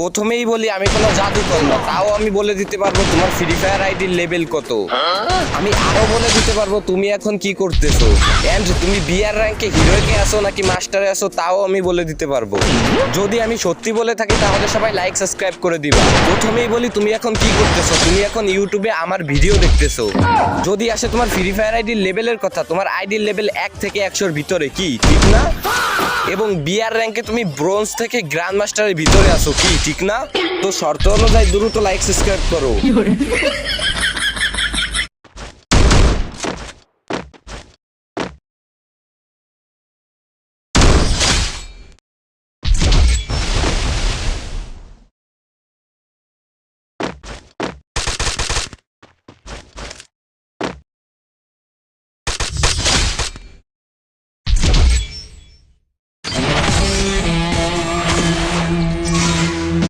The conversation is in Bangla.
প্রথমেই বলি আমি কোনো জাদুকর না, তাও আমি বলে দিতে পারবো তোমার ফ্রি ফায়ার আইডির লেভেল কত। আমি আরো বলে দিতে পারবো তুমি এখন কি করতেছো, এন্ড তুমি বিআর র্যাঙ্কে হিরোইকে আসো নাকি মাস্টারে আসো, তাও আমি বলে দিতে পারবো। যদি আমি সত্যি বলে থাকি তাহলে সবাই লাইক সাবস্ক্রাইব করে দিবা। প্রথমেই বলি তুমি এখন কি করতেছো, তুমি এখন ইউটিউবে আমার ভিডিও দেখতেছো। যদি আসে তোমার ফ্রি ফায়ার আইডির লেভেলের কথা, তোমার আইডির লেভেল 1 থেকে 100-র ভিতরে, কি ঠিক না? এবং বিআর র্যাঙ্কে তুমি ব্রোঞ্জ থেকে গ্র্যান্ড মাস্টারের ভিতরে আসো, কি ঠিক না? তো শর্ত অনুযায়ী দ্রুত লাইক সাবস্ক্রাইব করো।